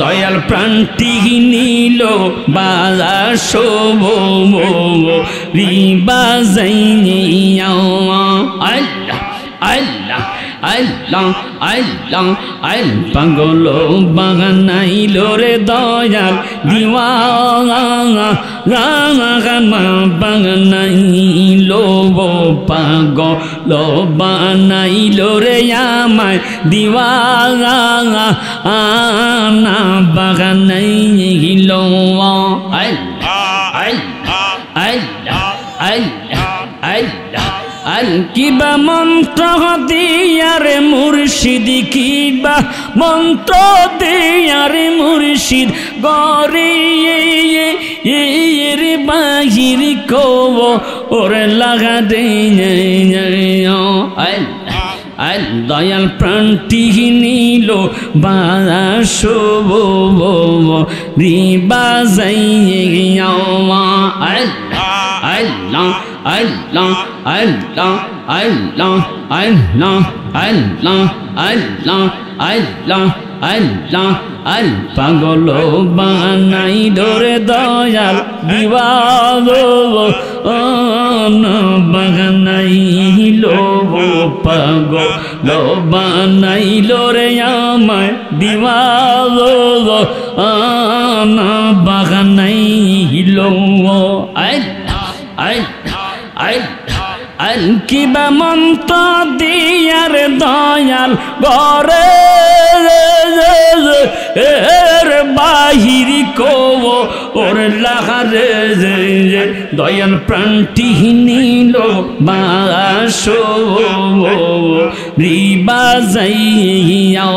দয়াল প্রাণটি নিল বাজাসো রিবা যাইয়া আল্লাহ আল্লাহ আল্লাহ আল্লাহ আল পাগল বাগানাইল রে দয়াল দিওয়ানা বাগানাইল পাগল বানাইল রে আমায় দিওয়ানা বাগানাইল আল্লাহ আল্লাহ আল্লাহ আল্লাহ আল্লাহ আল কিবা মন্ত্র দিয়ারে মুর্শিদ কিবা মন্ত্র দিয়ারে মুর্শিদ গরিয়ে এর বাহির কো ওরে লাগা দে আল দয়াল প্রাণটি নিল বাজাসো রিবা যাইয়া আল্লাহ আল্লাহ আল্লাহ আল্লাহ আল্লাহ আল্লাহ আল্লাহ আল্লাহ আল্লাহ আল পাগল বানাই ধরে দয়াল দিওয়াল বাগানাইল পাগল বানাইল রে আমায় দিওয়াল বাগানাইল আল কিবা মন্ত্র দিয়ার দয়াল গরে এর বাহির কো ওর লাগারে দয়াল প্রাণটি নিল বাসো রিবা যাইয়া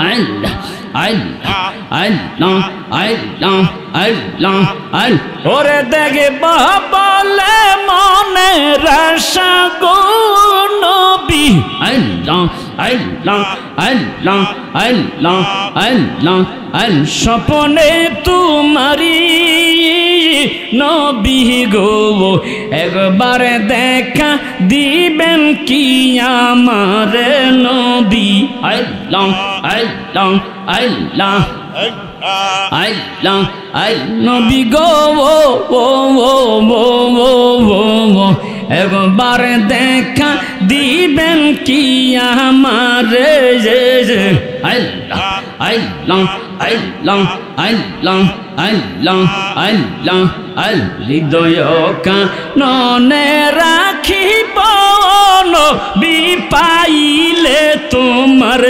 আল্লাহ আল্লাহ আল্লাহ আল্লাহ আল্লাহ আল ওরে দেখে বলে মনে রাশা গো নবী আল্লাহ আল্লাহ আল্লাহ আল্লাহ আল্লাহ আল স্বপনে তোমারি নবী গো একবার দেখা দিবেন কি আমার নবী আল্লাহ আল্লাহ আল্লাহ আল্লাহ আল নবী গো একবার দেখা দিবেন কি আমার আল্লাহ আল্লাহ আল্লাহ আল্লাহ আল্লাহ আল্লাহ আল হৃদয় কাননে রাখিব নবী পাইলে তোমার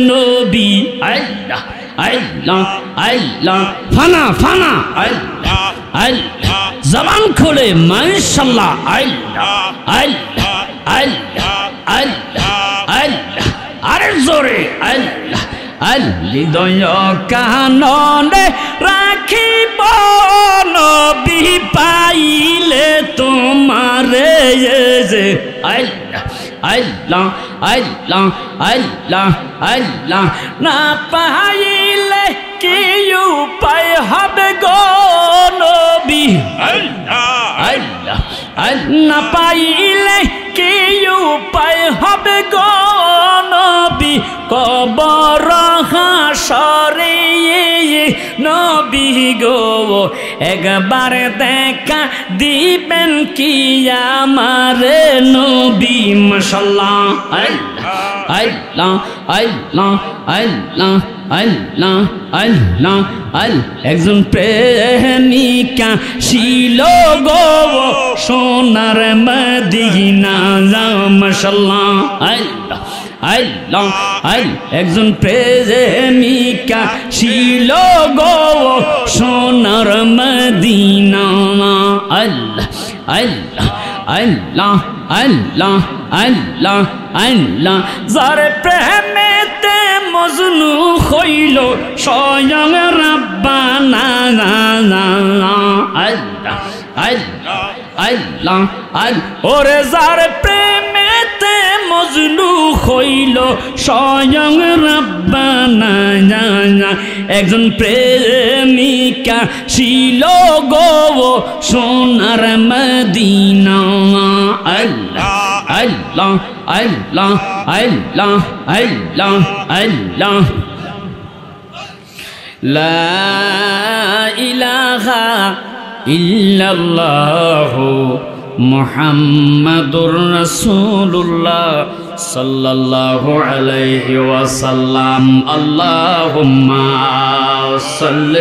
নবী আল্লাহ আল্লাহ আল্লাহ ফানা ফানা আল্লাহ আল্লাহ জবান খুলে মাশাআল্লাহ আল্লাহ আল্লাহ আল্লাহ আল্লাহ আল্লাহ আরে জোরে আল্লাহ আল হৃদয় কাননে রাখিব নবী পাইলে তোমারে আল্লাহ আল্লাহ আল্লাহ আল্লাহ আল্লাহ না পাইলে কি উপায় হবে গো নবী আল্লাহ আল্লাহ না পাইলে কি উপায় হবে গো নবী কবর হাসরে নবী গো একবার দেখা দিবেন কি আমার নবী মাশাআল্লাহ আল্লাহ আল্লাহ আল্লাহ আল্লাহ আল্লাহ আল একজন প্রেমিকা ছিল গো সোনার মদিনা মাশাআল্লাহ আল্লাহ আল্লাহ আল একজন প্রেমিকা ছিল গো সোনার মদিনা আল্লাহ আল্লাহ আল্লাহ আল্লাহ আল্লাহ আল্লাহ যার প্রেমেতে মজনু হইল স্বয়ং রাব্বানা আল্লাহ আল্লাহ আল্লাহ আল ওরে যার প্রেমেতে মজনু হইল স্বয়ং রাব্বানা একজন প্রেমিকা ছিল গো সোনার মদিনা আল্লাহ আল্লাহ আল্লাহ আল্লাহ আল্লাহ আল্লাহ লা ইলাহা ইল্লাল্লাহু মুহাম্মাদুর রাসূলুল্লাহ সাল্লাল্লাহু আলাইহি ওয়াসাল্লাম। আল্লাহুম্মা সাল্লি